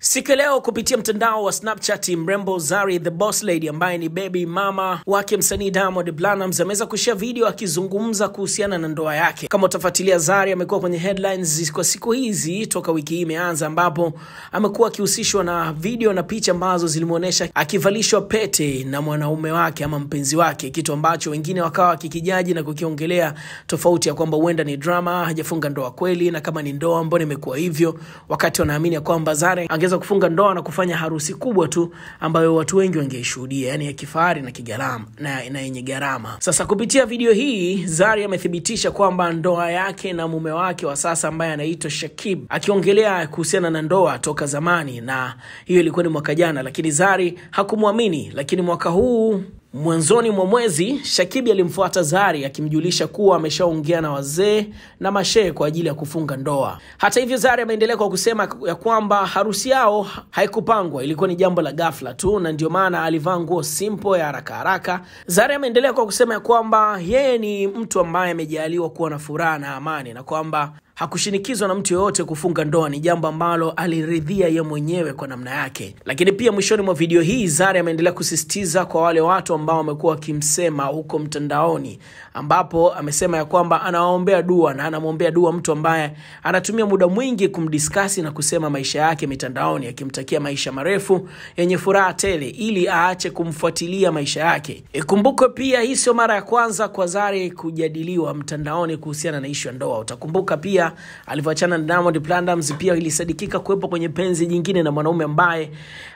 Siku leo kupitia mtandao wa Snapchat, mrembo Zari the Boss Lady ambaye ni baby mama wake msanii Diamond Platnumz ameweza kushare video akizungumza kuhusiana na ndoa yake. Kama utafuatilia, Zari amekuwa kwenye headlines kwa siku hizi toka wiki hii imeanza, ambapo amekuwa akihusishwa na video na picha ambazo zilimuonesha akivalishwa pete na mwanaume wake ama mpenzi wake, kitu ambacho wengine wakawa kikijaji na kukiongelea tofauti ya kwamba huenda ni drama, hajafunga ndoa kweli, na kama ni ndoa mbona imekuwa hivyo, wakati wanaamini kwamba Zari angeweza kufunga ndoa na kufanya harusi kubwa tu ambayo watu wengi wangeishuhudia, yani ya kifahari na kigalama na yenye gharama. Sasa kupitia video hii, Zari amethibitisha kwamba ndoa yake na mume wake wa sasa ambaye anaitwa Shakib, akiongelea kuhusiana na ndoa toka zamani, na hiyo ilikuwa ni mwaka jana, lakini Zari hakumwamini. Lakini mwaka huu mwanzoni mwa mwezi, Shakib alimfuata Zari akimjulisha kuwa ameshaongea na wazee na mashehe kwa ajili ya kufunga ndoa. Hata hivyo, Zari ameendelea kwa kusema ya kwamba harusi yao haikupangwa, ilikuwa ni jambo la ghafla tu, na ndio maana alivaa nguo simple ya haraka haraka. Zari ameendelea kwa kusema ya kwamba yeye ni mtu ambaye amejaliwa kuwa na furaha na amani, na kwamba hakushinikizwa na mtu yoyote kufunga ndoa, ni jambo ambalo aliridhia yeye mwenyewe kwa namna yake. Lakini pia mwishoni mwa video hii, Zari ameendelea kusisitiza kwa wale watu ambao wamekuwa wakimsema huko mtandaoni, ambapo amesema ya kwamba anawaombea dua, na anamwombea dua mtu ambaye anatumia muda mwingi kumdiscuss na kusema maisha yake mitandaoni, akimtakia maisha marefu yenye furaha tele ili aache kumfuatilia maisha yake. Ikumbukwe pia hii sio mara ya kwanza kwa Zari kujadiliwa mtandaoni kuhusiana na ishu ya ndoa. Utakumbuka pia alivyoachana na Diamond Platnumz, pia ilisadikika kuwepo kwenye penzi jingine na mwanaume ambaye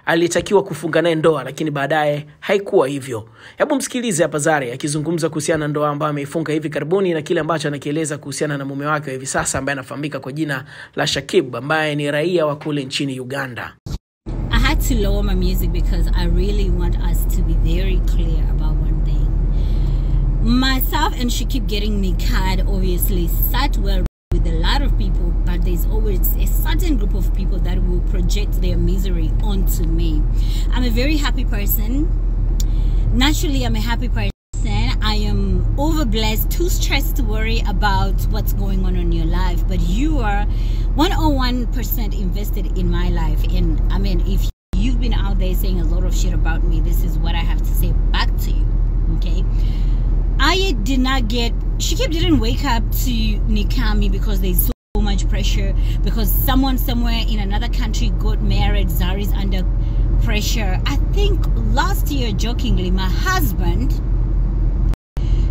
alitakiwa kufunga naye ndoa, lakini baadaye haikuwa hivyo. Hebu msikilize hapa Zari akizungumza kuhusiana na ndoa ambayo ameifunga hivi karibuni na kile ambacho anakieleza kuhusiana na mume wake hivi sasa ambaye anafahamika kwa jina la Shakib, ambaye ni raia wa kule nchini Uganda. I had to lower my music because I really want us to be very clear about one thing. Myself and Shakib getting nikah obviously sat well with a lot of people, but there's always a certain group of people that will project their misery onto me. I'm a very happy person. Naturally, I'm a happy person. I am overblessed, too stressed to worry about what's going on in your life, but you are 101% invested in my life. And I mean, if you've been out there saying a lot of shit about me, this is what I have to say back to you, okay? I did not get, Shakib didn't wake up to nikah me because there's so much pressure, because someone somewhere in another country got married. Zari's under pressure. I think last year, jokingly, my husband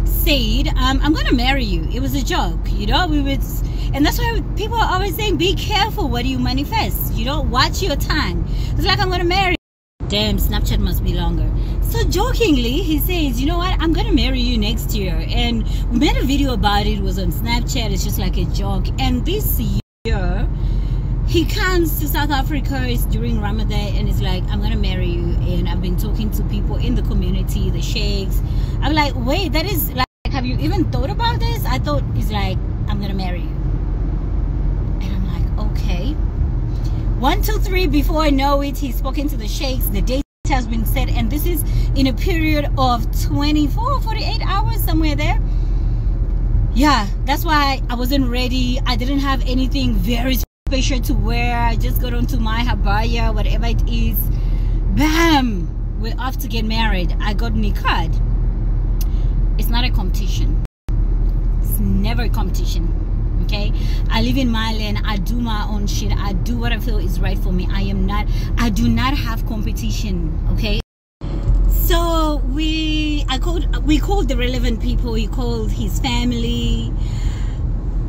said, I'm gonna marry you. It was a joke, you know. And that's why people are always saying, be careful what you manifest, you know, watch your tongue. It's like, I'm gonna marry you. Damn, Snapchat must be longer. So jokingly, he says, you know what, I'm gonna marry you next year. And we made a video about it. It was on Snapchat. It's just like a joke. And this year, he comes to South Africa. It's during Ramadan, and it's like, I'm gonna marry you. And I've been talking to people in the community, the sheikhs. I'm like, wait, that is like, have you even thought about this? I thought it's like, I'm gonna marry you. And I'm like, okay. 1, 2, 3, before I know it, he's spoken to the sheikhs. The date has been set, and this is in a period of 24, 48 hours, somewhere there. Yeah, that's why I wasn't ready. I didn't have anything very special to wear. I just got onto my habaya, whatever it is. Bam! We're off to get married. I got nikah. It's not a competition. It's never a competition. Okay, I live in my land. I do my own shit. I do what I feel is right for me. I do not have competition. Okay, so we called the relevant people. He called his family.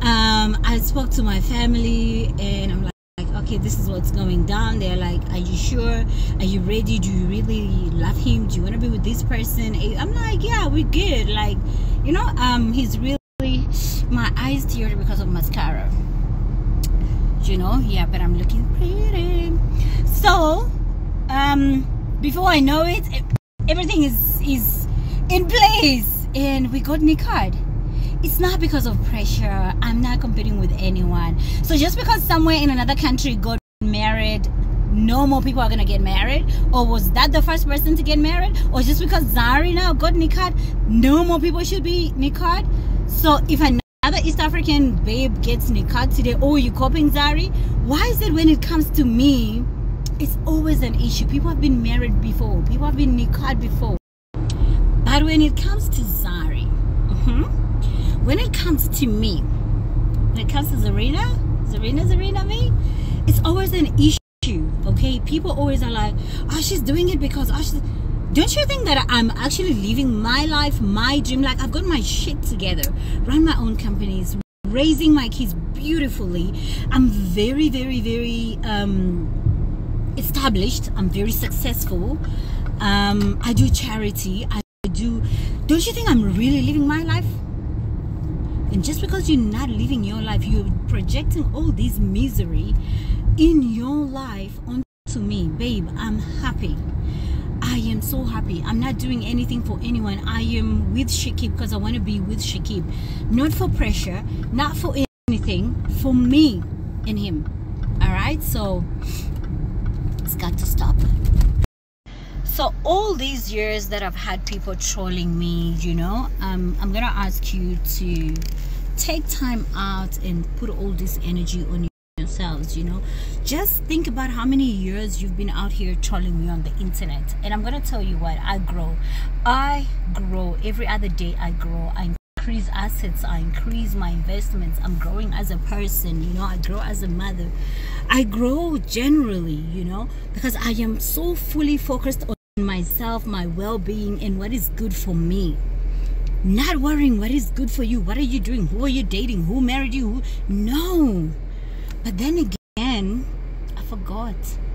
I spoke to my family, and I'm like, okay, this is what's going down. They're like, are you sure? Are you ready? Do you really love him? Do you want to be with this person? I'm like, yeah, we're good. Like, you know, he's really, my eyes teared because of mascara, you know. Yeah, but I'm looking pretty. So before I know it, everything is in place, and we got nikah. It's not because of pressure. I'm not competing with anyone. So just because somewhere in another country got married, no more people are gonna get married? Or was that the first person to get married? Or just because Zari now got nikah, no more people should be nikah? So if another East African babe gets nikah today, oh, you copying Zari? Why is it when it comes to me, it's always an issue. People have been married before. People have been niqad before. But when it comes to Zari, when it comes to me, when it comes to Zarina, me, it's always an issue, okay? People always are like, oh, she's doing it because, don't you think that I'm actually living my life, my dream? Like, I've got my shit together, run my own companies, raising my kids beautifully. I'm very, very, very established. I'm very successful. I do charity. Don't you think I'm really living my life? And just because you're not living your life, you're projecting all this misery in your life onto me. Babe, I'm happy. I am so happy. I'm not doing anything for anyone. I am with Shakib because I want to be with Shakib. Not for pressure, not for anything, for me and him. Alright, so it's got to stop. So all these years that I've had people trolling me, you know, I'm gonna ask you to take time out and put all this energy on yourselves, you know. Just think about how many years you've been out here trolling me on the internet. And I'm gonna tell you what, I grow every other day. I grow, I increase assets, I increase my investments. I'm growing as a person, you know. I grow as a mother. I grow generally, you know, because I am so fully focused on myself, my well-being, and what is good for me. Not worrying what is good for you. What are you doing? Who are you dating? Who married you? No. But then again, I forgot.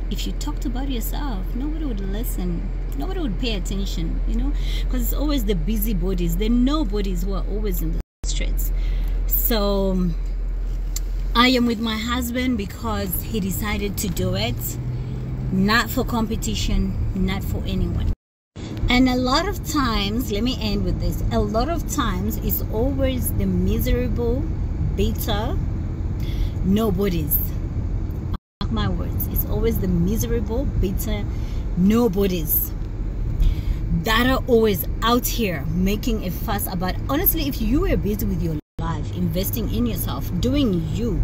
If you talked about yourself, nobody would listen. Nobody would pay attention, you know, because it's always the busybodies, the nobodies who are always in the streets. So I am with my husband because he decided to do it. Not for competition, not for anyone. And a lot of times, let me end with this, a lot of times it's always the miserable, bitter nobodies. Mark my words, it's always the miserable, bitter nobodies that are always out here making a fuss about. Honestly, if you were busy with your life, investing in yourself, doing you,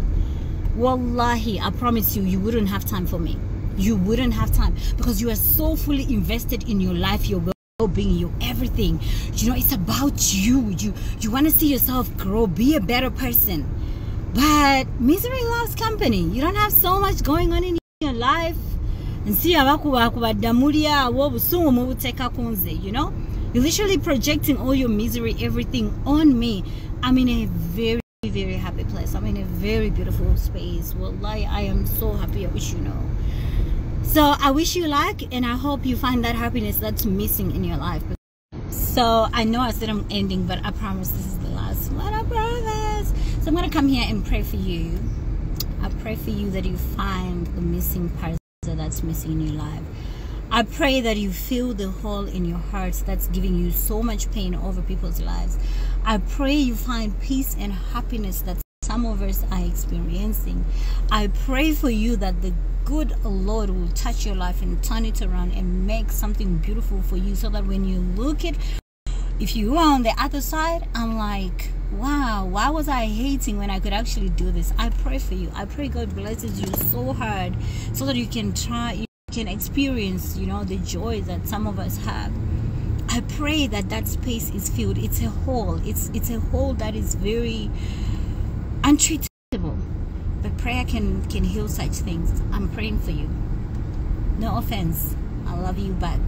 wallahi, I promise you, you wouldn't have time for me. You wouldn't have time because you are so fully invested in your life, your well-being, your everything. You know, it's about you. You want to see yourself grow, be a better person. But misery loves company. You don't have so much going on in your life. And see, you know, you're literally projecting all your misery, everything on me. I'm in a very, very happy place. I'm in a very beautiful space. Wallahi, I am so happy. I wish you know. So I wish you luck, and I hope you find that happiness that's missing in your life. So I know I said I'm ending, but I promise this is the last one. I promise. So I'm going to come here and pray for you. I pray for you that you find the missing part that's missing in your life. I pray that you feel the hole in your heart that's giving you so much pain over people's lives. I pray you find peace and happiness that some of us are experiencing. I pray for you that the good Lord will touch your life and turn it around and make something beautiful for you, so that when you look at, if you are on the other side, I'm like, wow, why was I hating when I could actually do this? I pray for you. I pray God blesses you so hard so that you can try, you can experience, you know, the joy that some of us have. I pray that that space is filled. It's a hole. It's a hole that is very untreatable. But prayer can heal such things. I'm praying for you. No offense. I love you back.